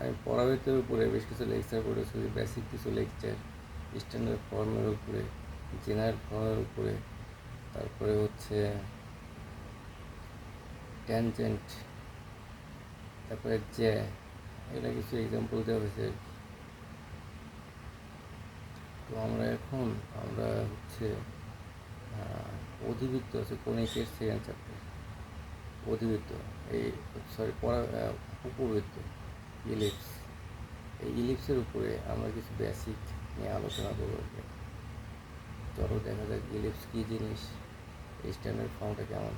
আমি পরাবৃত্তের উপরে বেশ কিছু লেকচার করেছি, বেসিক কিছু লেকচার, স্ট্যান্ডার্ড ফর্মের উপরে, জেনারেল ফর্মের উপরে, তারপরে হচ্ছে ট্যানজেন্ট, তারপরে এগুলো কিছু এক্সাম্পল দেওয়া হয়েছে। তো আমরা হচ্ছে অধিবৃত্ত আছে কনিকের সেকেন্ড চ্যাপ্টার, অধিবৃত্ত এই সরি উপবৃত্ত, ইলিপস, এই ইলিপসের উপরে আমরা কিছু বেসিক নিয়ে আলোচনা করবো। চলো দেখা যাক ইলিপস কী জিনিস, স্ট্যান্ডার্ড ফর্মটা কেমন।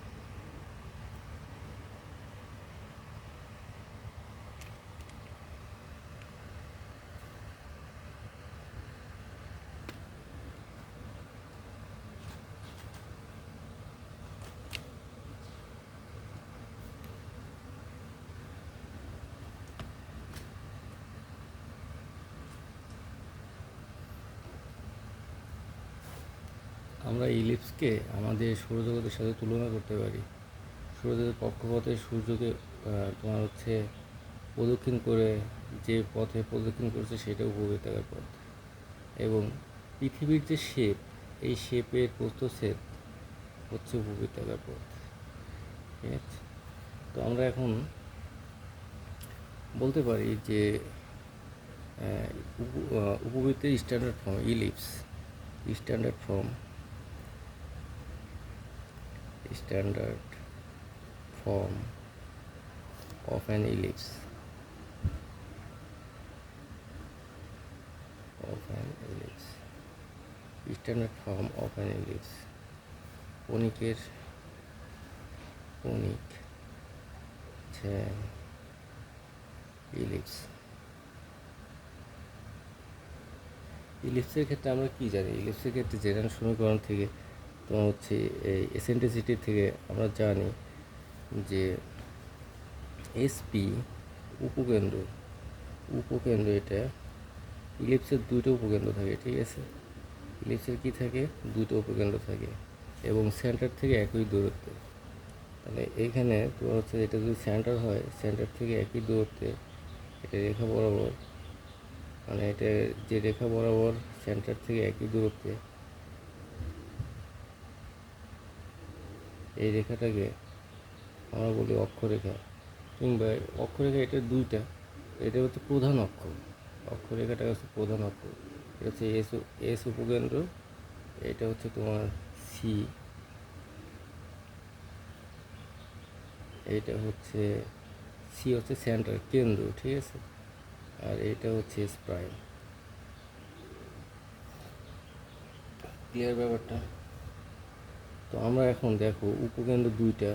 আমরা ইলিপসকে আমাদের সৌরজগতের সাথে তুলনা করতে পারি। সৌরজগতের কক্ষপথে সূর্যকে তোমার হচ্ছে প্রদক্ষিণ করে, যে পথে প্রদক্ষিণ করছে সেটা উপবৃত্তাকার পথ, এবং পৃথিবীর যে শেপ, এই শেপের প্রস্থচ্ছেদ হচ্ছে উপবৃত্তাকার পথ। ঠিক আছে, তো আমরা এখন বলতে পারি যে উপবৃত্তের standard form ellipse, standard form of an ellipse, standard form of an ellipse, conic ellipse. ইলিপসের ক্ষেত্রে আমরা কী জানি? ইলিপসের ক্ষেত্রে জেনারেল সমীকরণ থেকে তোমার হচ্ছে এই এসেন্ট্রিসিটি থেকে আমরা জানি যে এসপি উপকেন্দ্র এটা ইলিপসের দুইটা উপকেন্দ্র থাকে। ঠিক আছে, ইলিপসের কী থাকে? দুটো উপকেন্দ্র থাকে এবং সেন্টার থেকে একই দূরত্বে। তাহলে এইখানে তোমার হচ্ছে এটা যদি সেন্টার হয়, সেন্টার থেকে একই দূরত্বে এটা রেখা বরাবর, মানে এটা যে রেখা বরাবর সেন্টার থেকে একই দূরত্বে, এই রেখাটাকে আমরা বলি অক্ষরেখা, কিংবা অক্ষরেখা এটা দুইটা, এটা হচ্ছে প্রধান অক্ষরেখাটা হচ্ছে প্রধান অক্ষ। এটা হচ্ছে এস উপকেন্দ্র, এটা হচ্ছে তোমার সি, এইটা হচ্ছে সি হচ্ছে সেন্টার কেন্দ্র। ঠিক আছে, আর এটা হচ্ছে এস প্রাইম। ক্লিয়ার ব্যাপারটা? তো আমরা এখন দেখো উপকেন্দ্র দুইটা,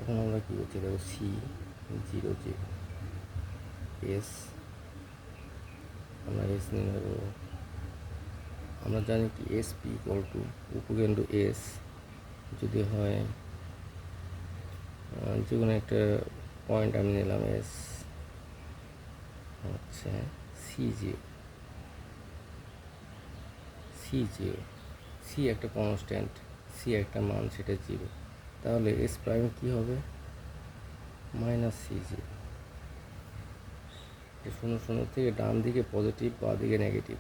এখন আমরা কী করছি দেখো, সি 0 0 এস, আমরা এস নিয়ে নেব। আমরা জানি কি এস পি ইকুয়াল টু উপকেন্দ্র এস যদি হয়, যে কোনো একটা পয়েন্ট আমি নিলাম এস হচ্ছে সি জিরো, সি একটা কনস্ট্যান্ট, সি একটা মান, সেটা 0, তাহলে এস প্রাইম কী হবে? -C0। 0 থেকে ডান দিকে পজিটিভ, বাঁ দিকে নেগেটিভ,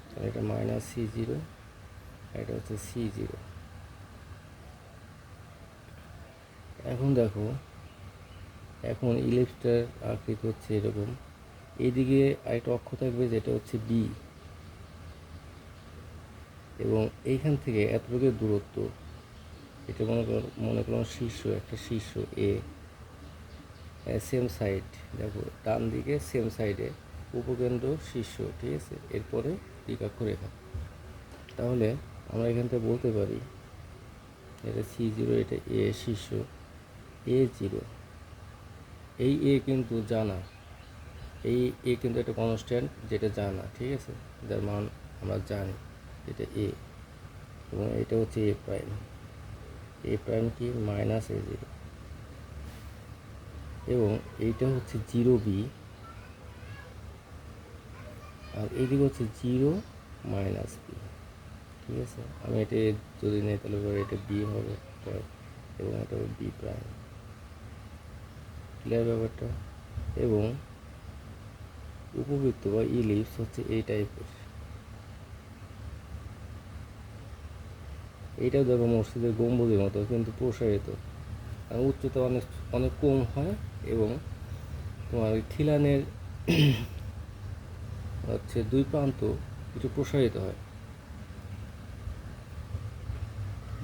তাহলে এটা -C0, এটা হচ্ছে C0। এখন দেখো, এখন ইলিপসটার আকৃতি হচ্ছে এরকম, এইদিকে আরেকটা অক্ষ থাকবে যেটা হচ্ছে বি, এবং এইখান থেকে এতটুকু দূরত্ব, এটা মনে করলাম একটা শীর্ষ এ, সেম সাইড, দেখো ডান দিকে সেম সাইডে উপকেন্দ্র শীর্ষ। ঠিক আছে, এরপরে দ্বিকাক্ষ রেখা। তাহলে আমরা এখান থেকে বলতে পারি এটা C0, এটা এ শীর্ষ, A0, এই এ কিন্তু জানা, এই এ কিন্তু একটা কনস্ট্যান্ট যেটা জানা। ঠিক আছে, যার মান আমরা জানি, এটা এ, এবং এটা হচ্ছে এ প্রাইম কি -A0, এবং এইটা হচ্ছে 0B, আর এইদিকে হচ্ছে 0 -B। ঠিক আছে, আমি এটা যদি নেই তাহলে এটা বি হবে, এবং এটা হবে বি প্রাইম। ক্লিয়ার ব্যাপারটা? এবং উপবৃত্ত বা ইলিপস হচ্ছে এই টাইপের। এইটাও দেখো মসজিদের গম্বুজের মতো, কিন্তু প্রসারিত, আর উচ্চতা অনেক অনেক কম হয় এবং তোমার খিলানের হচ্ছে দুই প্রান্ত একটু প্রসারিত হয়।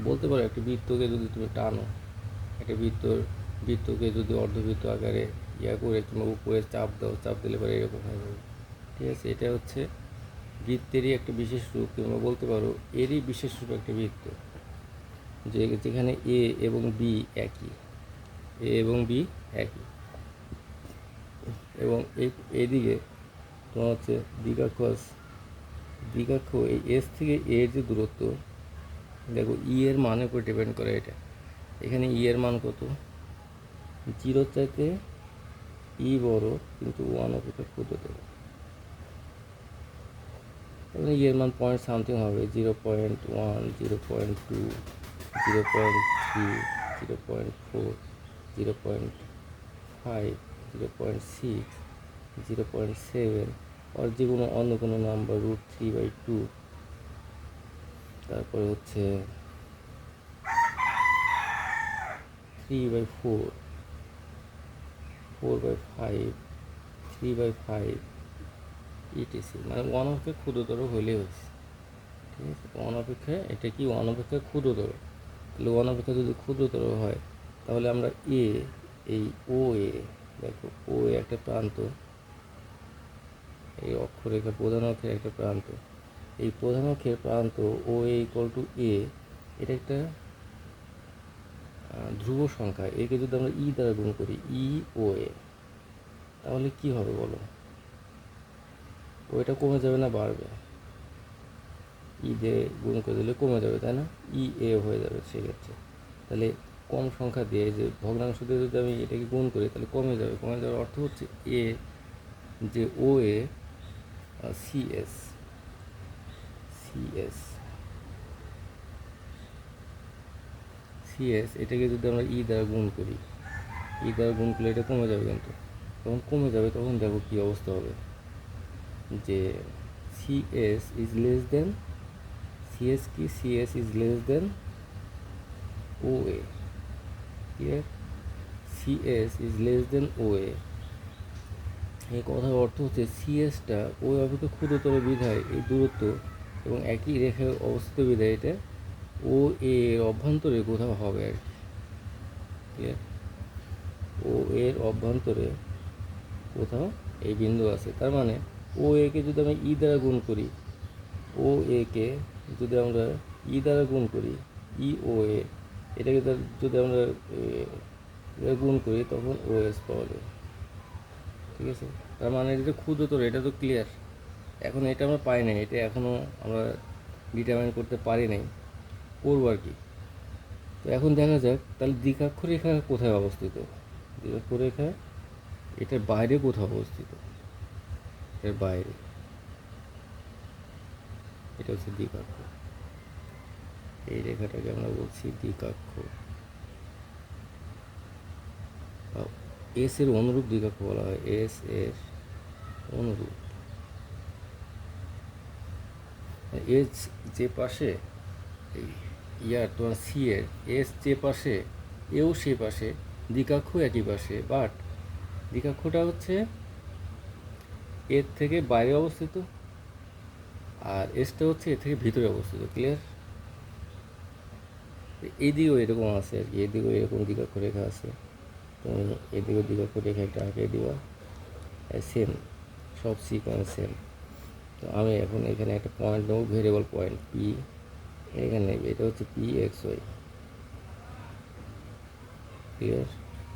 বলতে পারো একটা বৃত্তকে যদি তুমি টানো, একটা বৃত্তকে যদি অর্ধবৃত্ত আকারে করে তোমার উপরে চাপ দাও, চাপ দিলে পরে এরকম হয়ে যাবে। ঠিক আছে, এটা হচ্ছে বৃত্তেরই একটা বিশেষ রূপ, তোমরা বলতে পারো এরই বিশেষ রূপ একটা বৃত্ত, যেখানে এ এবং বি একই, এ এবং বি একই, এবং এইদিকে তোমার হচ্ছে দ্বিঘাক্ষ এই এস থেকে এর যে দূরত্ব, দেখো ই এর মানের উপর ডিপেন্ড করে এটা। এখানে ই এর মান কত? 0 চাইতে ই বড়, কিন্তু 1 অপেক্ষা ক্ষুদ্রতর। এখানে ই এর মান পয়েন্ট সামথিং হবে, 0.1, 0.2, 0.3, 0.4, 0.5, 0.6, 0.7, আর যে কোনো অন্য কোনো নাম্বার, √3/2, তারপরে হচ্ছে 3/4, 4/5, 3/5, ইটিসি। মানে 1 অপেক্ষা ক্ষুদ্রতর হইলেই হয়েছে। ঠিক আছে, 1 অপেক্ষা, এটা কি 1 অপেক্ষা ক্ষুদ্রতর? তাহলে 1 অপেক্ষা যদি ক্ষুদ্রতর হয়, তাহলে আমরা এই ও এ, দেখো ও এ একটা প্রান্ত, এই অক্ষরেখা প্রধান অক্ষের একটা প্রান্ত, এই প্রধান অক্ষের প্রান্ত ও এ ইকুয়াল টু এ, এটা একটা ধ্রুব সংখ্যা। একে যদি আমরা ই দ্বারা গুণ করি, ই ও এ, তাহলে কি হবে বলো? ওইটা কমে যাবে না বাড়বে? ই দিয়ে গুণ করে দিলে কমে যাবে, তাই না? ই এ হয়ে যাবে সেক্ষেত্রে। তাহলে কম সংখ্যা দিয়ে, যে ভগ্নাংশ দিয়ে যদি আমি এটাকে গুণ করি, তাহলে কমে যাবে। কমে যাওয়ার অর্থ হচ্ছে এ, যে ও এ সিএস, সিএস সিএস এটাকে যদি আমরা ই দ্বারা গুণ করি, ই দ্বারা গুণ করলে এটা কমে যাবে, কিন্তু যখন কমে যাবে তখন দেখো কী অবস্থা হবে, যে CS is less than, CS কি, CS is less than O A. Clear? CS is less than O A, এই কথার অর্থ হচ্ছে সিএসটা ও অপেক্ষা ক্ষুদ্রতর বিধায় এই দূরত্ব এবং একই রেখায় অবস্থিত বিধায় এটা ও এর অভ্যন্তরে কোথাও হবে আর কি। ক্লিয়ার? ও এর অভ্যন্তরে কোথাও এই বিন্দু আছে। তার মানে ও একে যদি আমি ই দ্বারা গুণ করি, ও একে যদি আমরা ই দ্বারা গুণ করি, ই ও এ, এটাকে যদি আমরা গুণ করি, তখন ও এস পাওয়া যায়। ঠিক আছে, তার মানে এটা ক্ষুদ্রতর, এটা তো ক্লিয়ার। এখন এটা আমরা পাই নাই, এটা এখনও আমরা ডিটারমাইন করতে পারি নাই, করবো আর কি। তো এখন দেখা যাক তাহলে দ্বিকাক্ষ রেখা কোথায় অবস্থিত। দ্বিকাক্ষ রেখা এটার বাইরে কোথাও অবস্থিত, এর বাইরে, এটা হচ্ছে দ্বিকাক্ষ। এই রেখাটাকে আমরা বলছি দ্বিকাক্ষ, এস এর অনুরূপ দ্বিকাক্ষ বলা হয়, এস এর অনুরূপ। এস যে পাশে, তোমার সি এর এস যে পাশে, এও সে পাশে, দ্বিকাক্ষ একই পাশে, বাট দ্বিকাক্ষটা হচ্ছে এর থেকে বাইরে অবস্থিত, আর এসটা হচ্ছে এর থেকে ভিতরে অবস্থিত। ক্লিয়ার? এইদিকেও এরকম আছে আর কি, এদিকেও এরকম দ্বিকাক্ষ রেখা আছে, তুমি এদিকেও দ্বিকাক্ষ রেখা একটা আঁকিয়ে দিবা, সেম, সব সিকোয়েন্স সেম। তো আমি এখন এখানে একটা পয়েন্ট নেব, ভেরিয়েবল পয়েন্ট পি, এখানে নেব, এটা হচ্ছে পি এক্স ওয়াই। ক্লিয়ার?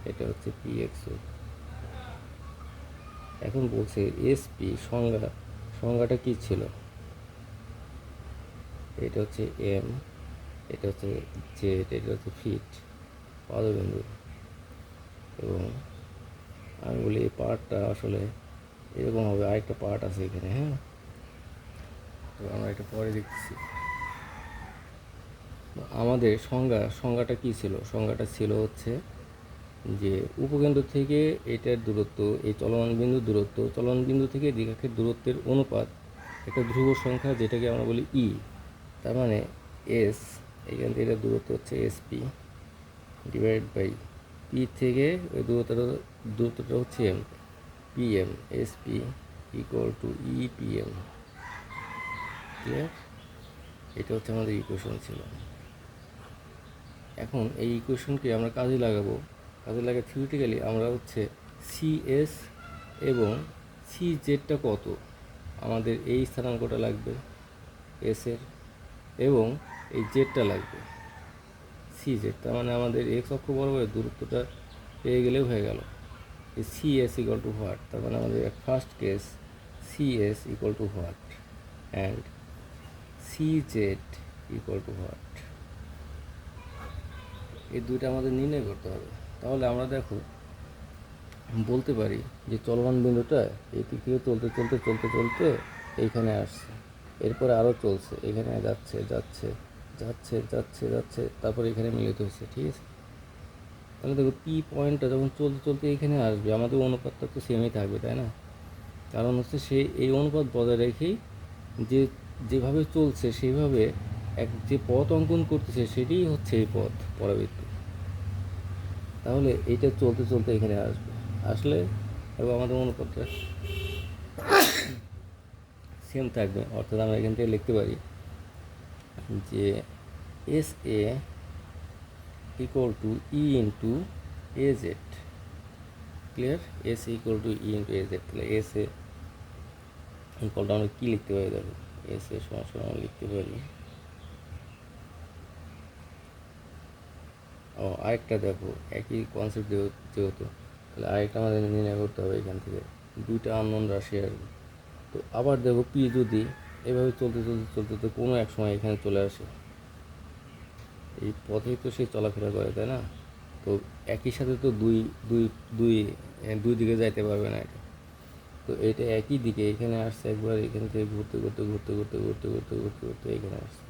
এটা হচ্ছে পি এক্স ওয়াই। এখন বলছে এসপি সংজ্ঞাটা কী ছিল? এটা হচ্ছে এম, এটা হচ্ছে জেড, এটা হচ্ছে ফিট, পাদবিন্দু। এবং আমি বলি এই পার্টটা আসলে এরকম হবে, আরেকটা পার্ট আছে এখানে, হ্যাঁ, তো আমরা এটা পরে দেখতেছি। আমাদের সংজ্ঞাটা কী ছিল? সংজ্ঞাটা ছিল হচ্ছে যে উপকেন্দ্র থেকে এটার দূরত্ব, এই চলমান বিন্দু থেকে দ্বিঘাক্ষের দূরত্বের অনুপাত একটা ধ্রুব সংখ্যা, যেটাকে আমরা বলি ই। তার মানে এস, এখান থেকে এটার দূরত্ব হচ্ছে এসপি ডিভাইড বাই পি থেকে ওই দূরত্বটা হচ্ছে M, PM, SP equal to EPM. Clear? এটা হচ্ছে আমাদের ইকুয়েশন ছিল। এখন এই ইকুয়েশনকে আমরা কাজে লাগাবো। কাজে লাগে থিওরিটিক্যালি আমরা হচ্ছে সিএস এবং সি জেডটা কত, আমাদের এই স্থানাঙ্কটা লাগবে এসের, এবং এই জেডটা লাগবে সি জেড। তার মানে আমাদের এক্স অক্ষ বরাবর দূরত্বটা পেয়ে গেলেও হয়ে গেল। এই C S equal to what, তার মানে আমাদের first case C S equal to what and C Z equal to what, এই দুইটা আমাদের নির্ণয় করতে হবে। তাহলে আমরা দেখো বলতে পারি যে চলমান বিন্দুটা এই দিক থেকে চলতে চলতে চলতে চলতে এইখানে আসছে, এরপরে আরও চলছে, এখানে যাচ্ছে যাচ্ছে যাচ্ছে যাচ্ছে যাচ্ছে, তারপরে এখানে মিলিত হচ্ছে। ঠিক আছে? তাহলে দেখো পি পয়েন্টটা যখন চলতে চলতে এখানে আসবে, আমাদের অনুপাতটা তো সেমই থাকবে, তাই না? কারণ হচ্ছে সে এই অনুপাত বজায় রেখেই যে যেভাবে চলছে সেইভাবে যে পথ অঙ্কন করতেছে সেটাই হচ্ছে এই পথ পরাবৃত্ত। তাহলে এইটা চলতে চলতে এখানে আসলে এবং আমাদের অনুপাতটা সেম থাকবে। অর্থাৎ আমরা এখান থেকে লিখতে পারি যে S A equal to E into A Z. Clear? S equal to E into A Z. তাহলে এস এ ইকুয়াল টু আমরা কী লিখতে পারি? দেখো এস এ সমান আমরা লিখতে পারি, আরেকটা দেখো একই কনসেপ্ট যেহেতু, তাহলে আরেকটা আমাদের নির্ণয় করতে হবে এখান থেকে, দুইটা আননোন রাশি আসবে। তো আবার দেখো পি যদি এভাবে চলতে চলতে চলতে তো কোনো এক সময় এখানে চলে আসে, এই পথেই তো সে চলাফেরা করে, তাই না? তো একই সাথে তো দুই দুই দুই দুই দিকে যাইতে পারবে না এটা। তো এটা একই দিকে এখানে আসছে একবার, এখান থেকে ঘুরতে ঘুরতে ঘুরতে ঘুরতে ঘুরতে ঘুরতে ঘুরতে ঘুরতে এখানে আসছে।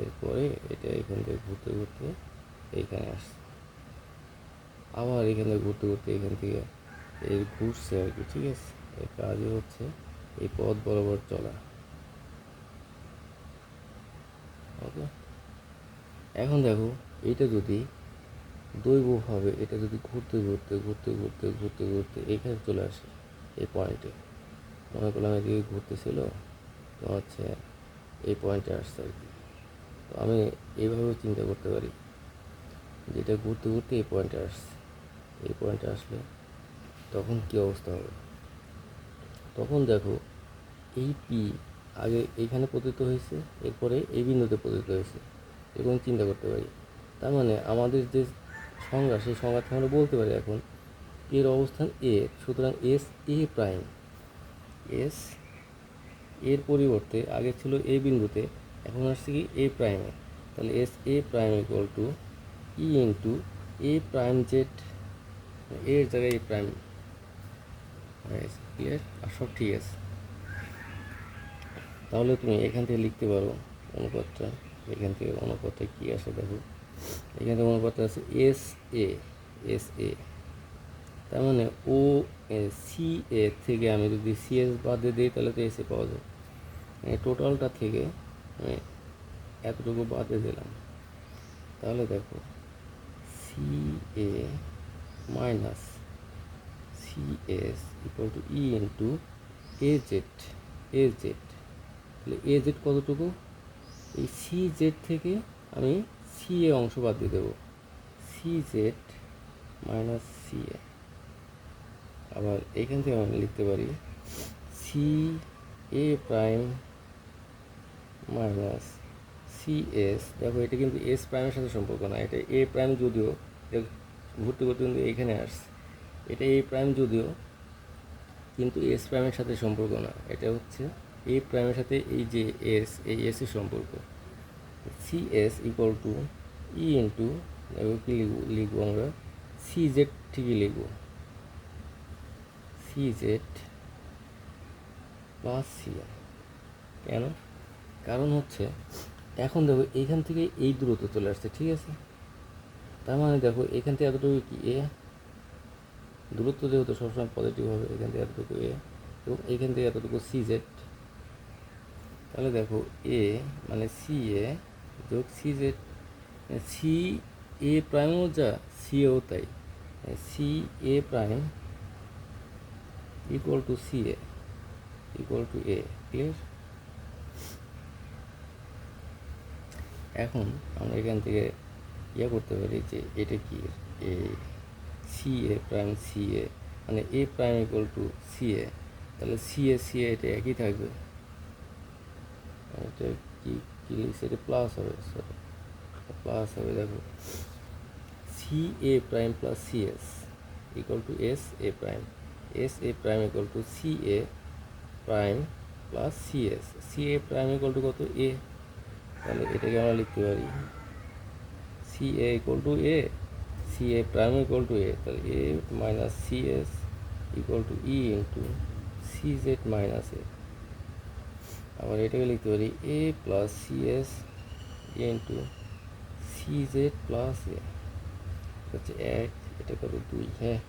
এরপরে এটা এখান থেকে ঘুরতে ঘুরতে এইখানে আসছে, আবার এখান থেকে ঘুরতে ঘুরতে এখান থেকে এই ঘুরছে আর কি। ঠিক আছে? এর কাজই হচ্ছে এই পথ বরাবর চলা। ওকে, এখন দেখো এটা যদি দৈবভাবে এটা যদি ঘুরতে ঘুরতে ঘুরতে ঘুরতে ঘুরতে ঘুরতে এখানে চলে আসে এই পয়েন্টে, মনে করলাম এদিকে ঘুরতেছিল, তো হচ্ছে এই পয়েন্টে আসছে আর কি। তো আমি এইভাবেও চিন্তা করতে পারি, যেটা ঘুরতে ঘুরতে এই পয়েন্টে আসছে, এই পয়েন্টে আসলে তখন কী অবস্থা হবে? তখন দেখো এই পি আগে এইখানে পতিত হয়েছে, এরপরে এই বিন্দুতে পতিত হয়েছে, এবং চিন্তা করতে পারি। তার মানে আমাদের যে সংজ্ঞা, সেই সংজ্ঞাতে আমরা বলতে পারি এখন এর অবস্থান এ, সুতরাং এস এ প্রাইম। এস এর পরিবর্তে আগে ছিল এ বিন্দুতে, এখন আসছে কি এ প্রাইমে। তাহলে S A prime equal to E into A prime Z, এর জায়গায় এ প্রাইম হয়ে গেছে। ক্লিয়ার? আর সব ঠিক আছে। তাহলে তুমি এখান থেকে লিখতে পারো অনুপাতটা, এখান থেকে অনুপাতটা কী আসে দেখো, এখান থেকে অনুপাতটা আছে এস এ, এস এ। তার মানে ও সি এ থেকে আমি যদি সি এস বাদে দিই তাহলে তো এস এ পাওয়া যায়। টোটালটা থেকে আমি এতটুকু বাদে দিলাম, তাহলে দেখো C A minus C S equal to E into A Z, A Z. তাহলে এ জেড কতটুকু? এই সি জেড থেকে আমি সি এ অংশ বাদ দিয়ে দেবো, সি জেড মাইনাস সি এ। আবার এখান থেকে আমি লিখতে পারি C A prime minus C S. দেখো এটা কিন্তু এস প্রাইমের সাথে সম্পর্ক না, এটা এ প্রাইম যদিও, ঘুরতে ঘুরতে কিন্তু এখানে আসছে, এটা এ প্রাইম যদিও কিন্তু এস প্রাইমের সাথে সম্পর্ক না, এটা হচ্ছে এ প্রাইমের সাথে এই যে এস, এই এসের সম্পর্ক। C S equal to E into, দেখো কী লিখবো আমরা, সি জেড ঠিকই লিখবো, C Z plus C A. কেন? কারণ হচ্ছে এখন দেখো এইখান থেকে এই দূরত্ব চলে আসছে, ঠিক আছে? তার মানে দেখো এখান থেকে এতটুকু কি এ, দূরত্ব যেহেতু সবসময় পজিটিভ হবে, এখান থেকে এতটুকু এ এবং এখান থেকে এতটুকু সি জেড। তাহলে দেখো এ মানে সি এ যোগ সি জেড, সি এ প্রাইমও যা সি এও তাই, C A prime equal to C A equal to A. Clear? এখন আমরা এখান থেকে ইয়ে করতে পারি যে এটা কি, A C A prime C A মানে A prime equal to C A, তাহলে সি এ এটা একই থাকবে। এটা কি কি লিখছে, এটা প্লাস হবে, সরি প্লাস হবে। দেখো C A prime plus C S equal to S A prime equal to C A prime plus C A prime equal to কত, এ। তাহলে এটাকে আমরা লিখতে পারি C A equal to A, C A prime equal to A, তাহলে A minus C S equal to E into C Z minus A. আবার এটাকে লিখতে পারি A plus C S into C Z plus এ, হচ্ছে এক, এটা কত দুই। হ্যাঁ,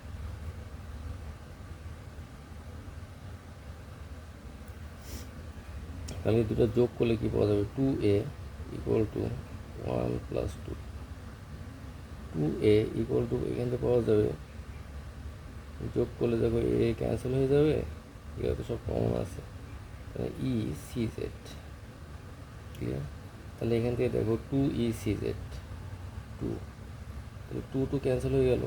তাহলে দুটো যোগ করলে কি পাওয়া যাবে, two A equal to one plus two, two A equal to এখান থেকে পাওয়া যাবে, যোগ করলে দেখো এ ক্যান্সেল হয়ে যাবে, এগুলো তো সব কমন আছে, তাহলে ই সি জেড। ক্লিয়ার? তাহলে এখান থেকে দেখো two E C Z, two, তাহলে টু টু ক্যান্সেল হয়ে গেল,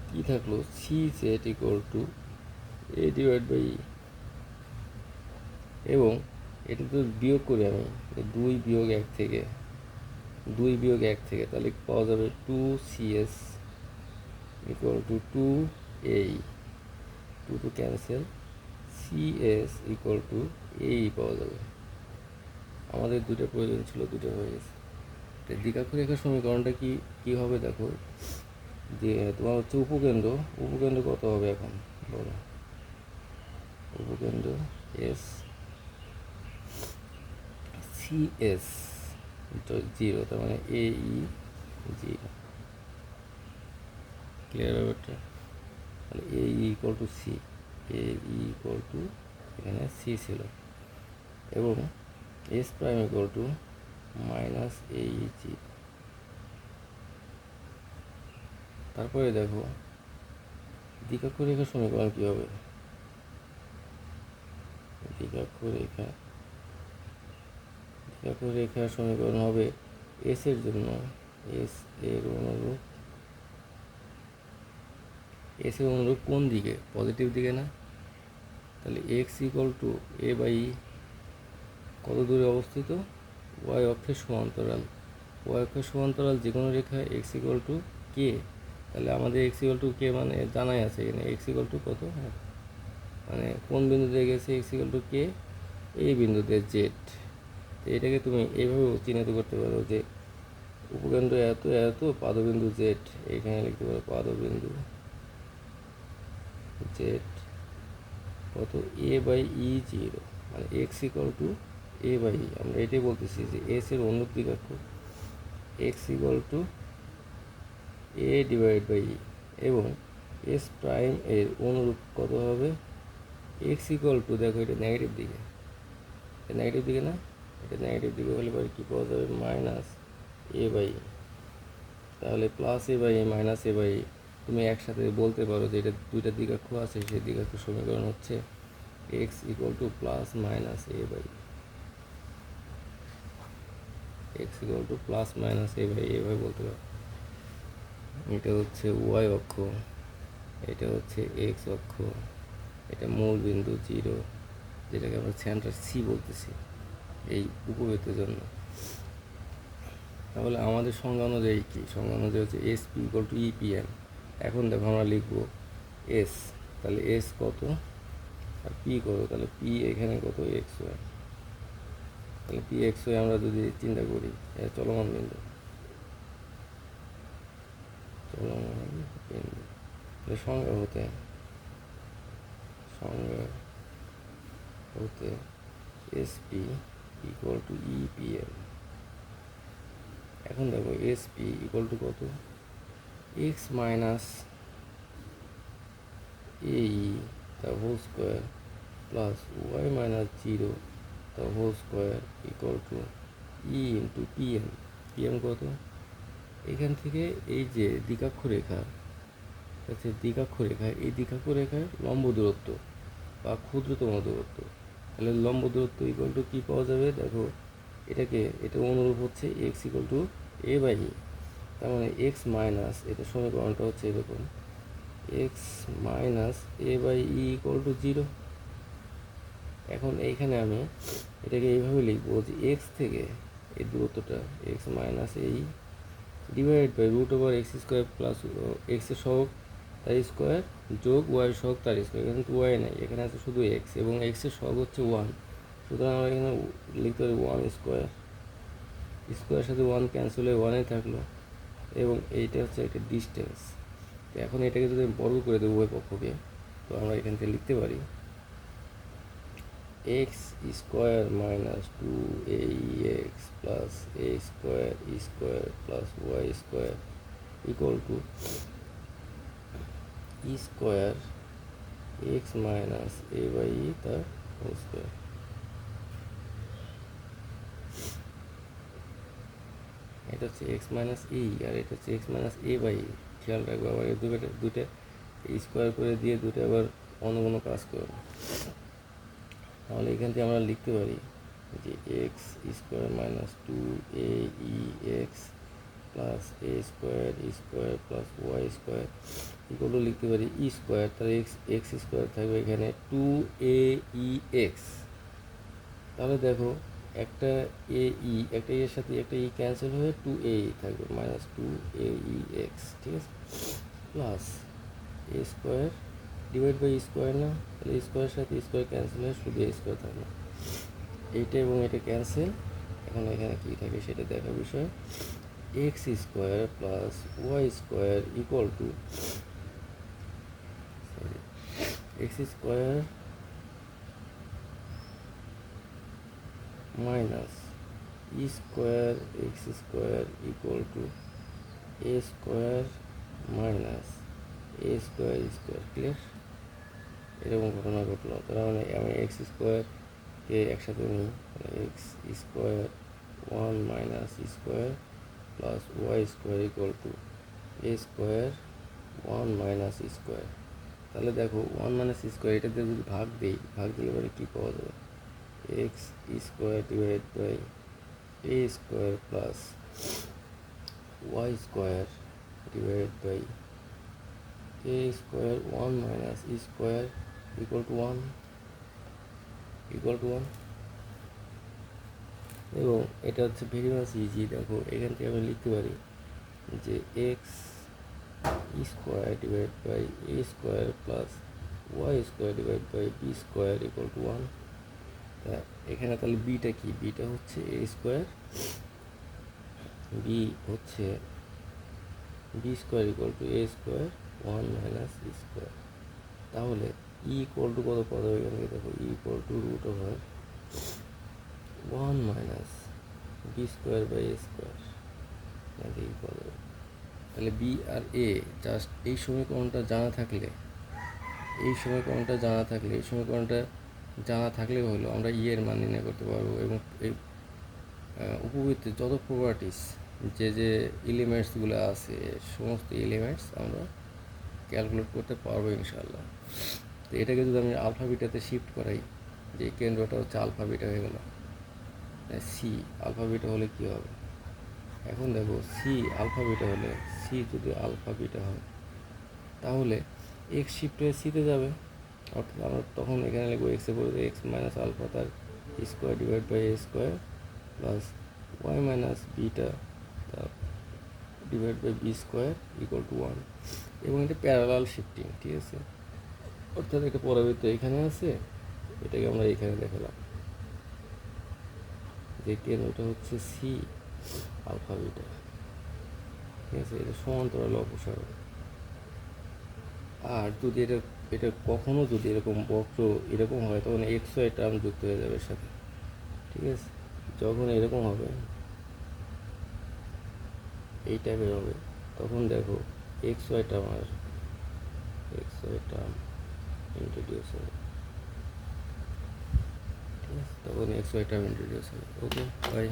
কী থাকলো C Z equal to A divide by E. এবং এটা তো বিয়োগ করি আমি, দুই বিয়োগ এক থেকে, তাহলে পাওয়া যাবে two C S equal to two এই, two two cancel, C S equal to এই পাওয়া যাবে। আমাদের দুটো প্রয়োজন ছিল, দুটো হয়ে গেছে। দ্বিঘাক্ষু রেখার সমীকরণটা কি হবে দেখো, যে তোমার হচ্ছে উপকেন্দ্র কত হবে এখন বলো, উপকেন্দ্র এস সি এস জিরো, তার মানে এ ই জিরো। ক্লিয়ার ব্যাপারটা? তাহলে A equal to C, A equal to এখানে সি ছিল, এবং S prime equal to minus A G. তারপরে দেখো দ্বিঘাক্ষু রেখার সমীকরণ কী হবে, দ্বিঘাক্ষু রেখার সমীকরণ হবে এস এর জন্য, এস এর অনুরূপ কোন দিকে, পজিটিভ দিকে না? তাহলে X equal to A by কত দূরে অবস্থিত, ওয়াই অক্ষের সমান্তরাল যে কোনো রেখা এক্স ইকুয়াল টু কে। তাহলে আমাদের এক্স ইকুয়াল টু কে মানে জানাই আছে এখানে, এক্স ইকুয়াল টু কত, মানে কোন বিন্দুতে গেছে এক্স ইকুয়াল টু কে, এই বিন্দুতে জেড। তো এটাকে তুমি এইভাবে চিহ্নিত করতে পারো যে উপকেন্দ্র এত এত পাদবিন্দু জেড, এখানে লিখতে পারো পাদবিন্দু জেড কত, এ বাই ই জিরো, মানে X equal to A by E. আমরা এটাই বলতেছি যে এস এর অনুরূপ দ্বিঘাক্ষু X equal to A divide by E, এবং এস প্রাইম এর অনুরূপ কত হবে, এক্স ইকুয়াল টু, দেখো এটা নেগেটিভ দিকে, না, এটা নেগেটিভ দিকে হলে পরে কী পাওয়া যাবে, মাইনাস এ বাই। তাহলে plus A by minus A by, তুমি একসাথে বলতে পারো যে এটা দুইটা দ্বিঘাক্ষু আছে, সেই দ্বিঘাক্ষু সমীকরণ হচ্ছে X equal to plus minus A by, X equal to plus minus A by, এভাবে বলতে পারো। এটা হচ্ছে ওয়াই অক্ষ, এটা হচ্ছে এক্স অক্ষ, এটা মূল বিন্দু জিরো, যেটাকে আমরা সেন্টার সি বলতেছি এই উপবৃত্তের জন্য। তাহলে আমাদের সংজ্ঞা অনুযায়ী কি, সংজ্ঞা অনুযায়ী হচ্ছে S P equal two EPN. এখন দেখো আমরা লিখবো এস, তাহলে এস কত আর পি কত, তাহলে পি এখানে কত, এক্স ওয়াই। তাহলে পি এক্স ওয়াই আমরা যদি চিন্তা করি চলমান বিন্দু, তাহলে সংজ্ঞা হতে S P equal two EPN. এখন দেখো এস পি ইকুয়াল টু কত, x minus A E the whole square plus y minus 0 the whole square equal to e into pm। pm কত, এখান থেকে এই যে দ্বিকাক্ষ রেখা আছে, দ্বিকাক্ষ রেখা, এই দ্বিকাক্ষ রেখার লম্ব দূরত্ব বা ক্ষুদ্রতম দূরত্ব, তাহলে লম্ব দূরত্ব ইকুয়াল টু কী পাওয়া যাবে, দেখো এটা অনুরূপ হচ্ছে X equal to A by ই, তার মানে এক্স মাইনাস, এটা সমীকরণটা হচ্ছে এরকম, X minus A by E equal to 0। এখন এইখানে আমি এটাকে এইভাবে লিখবো যে এক্স থেকে এই দূরত্বটা এক্স মাইনাস এই divide by root over X square plus এক্সের সহগ তার স্কোয়ার যোগ ওয়াইয়ের সহগ তার স্কোয়ার, এখানে তো ওয়াই নেই, এখানে আছে শুধু এক্স এবং এক্সের সহগ হচ্ছে 1, সুতরাং আমরা এখানে লিখতে পারি 1 স্কোয়ার, স্কোয়ারের সাথে 1 ক্যান্সেল হয়ে 1 থাকলো, এবং এইটা হচ্ছে একটা ডিস্টেন্স। তো এখন এটাকে যদি আমি বর্গ করে দেবো উভয় পক্ষকে, তো আমরা এখান থেকে লিখতে পারি x square minus 2ax plus A square square plus Y square equal to e square x minus A by ই তার হোল স্কোয়ার। এটা হচ্ছে এক্স মাইনাস ই আর এটা হচ্ছে এক্স মাইনাস এ বাই ই। খেয়াল রাখবো আবার এই দুটো স্কোয়ার করে দিয়ে দুটো আবার অন্য কোনো কাজ করবো, তাহলে এখান থেকে আমরা লিখতে পারি যে x square minus 2aex plus এ square square plus Y square এগুলো লিখতে পারি ই স্কোয়ার, তাহলে এক্স স্কোয়ার থাকবে এখানে 2aex। তাহলে দেখো একটা একটা এর সাথে একটা ই ক্যান্সেল হয়ে 2a থাকবে মাইনাস 2aex, ঠিক আছে, plus A square divide by square না, তাহলে স্কোয়ারের সাথে স্কোয়ার ক্যান্সেল হয়ে শুধু এ স্কোয়ার থাকবে, এইটা এবং এটা ক্যান্সেল। এখন এখানে কী থাকে সেটা দেখার বিষয়, X square plus Y square equal to X square minus E square X square equal to A square minus A square square. Clear? এরকম ঘটনা ঘটলো, তার মানে আমি এক্স স্কোয়ারকে একসাথে নিই, X square 1 minus square plus Y square equal to A square 1 minus square. তাহলে দেখো 1 মাইনাস স্কোয়ার এটাতে যদি ভাগ দিলে পরে কী পাওয়া যাবে, X square divide by A square plus Y square divide by A square 1 minus square equal to 1 এবং এটা হচ্ছে ভেরি মাচ ইজি। দেখো এখান থেকে আমি লিখতে পারি যে x square divide by A square plus Y square divide by B square equal to 1। তা এখানে তাহলে বিটা কি, বিটা হচ্ছে এ স্কোয়ার, বি হচ্ছে B square equal to A square 1 minus square. তাহলে ই ইকুয়াল টু কত পদ হবে, এখানে দেখো E equal to root over 1 minus B square by A square, এই পদ হবে। তাহলে বি আর এ জাস্ট এই সমীকরণটা জানা থাকলে এই সমীকরণটা জানা থাকলে হলো আমরা ই এর মান নির্ণয় করতে পারবো, এবং এই উপবৃত্তের যত প্রপার্টিস যে এলিমেন্টসগুলো আছে সমস্ত এলিমেন্টস আমরা ক্যালকুলেট করতে পারবো ইনশাআল্লাহ। তো এটাকে যদি আমি আলফা বিটাতে শিফট করাই, যে কেন্দ্রটা হচ্ছে আলফা বিটা হয়ে গেল, সি আলফা বিটা হলে কী হবে, এখন দেখো সি আলফা বিটা হলে, সি যদি আলফা বিটা হয় তাহলে এক্স শিফট হয়ে সিতে যাবে, অর্থাৎ আমরা তখন এখানে লিখবো এক্সের পরিবর্তে এক্স মাইনাস আলফা তার square divide by A square plus y minus beta তার divide by B square equal to 1, এবং এটা প্যারালাল শিফটিং, ঠিক আছে, অর্থাৎ এটা পরবর্তী এখানে আছে, এটাকে আমরা এখানে দেখালাম যে কেন্দ্রটা হচ্ছে সি আলফা বিটা, ঠিক আছে, এটা সমান্তরাল অপসারণ। আর যদি এটা কখনো যদি এরকম বক্র এরকম হয় তখন এক্স ওয়াই টার্ম যুক্ত হয়ে যাবে এর সাথে, ঠিক আছে, যখন এরকম হবে এই টাইপের হবে, তখন দেখো এক্স ওয়াই টার্ম আসবে, এক্স ওয়াই টার্ম ইন্ট্রোডিউস হবে, ঠিক আছে, তখন এক্স ওয়াই টার্ম ইন্ট্রোডিউস হবে। ওকে, বাই।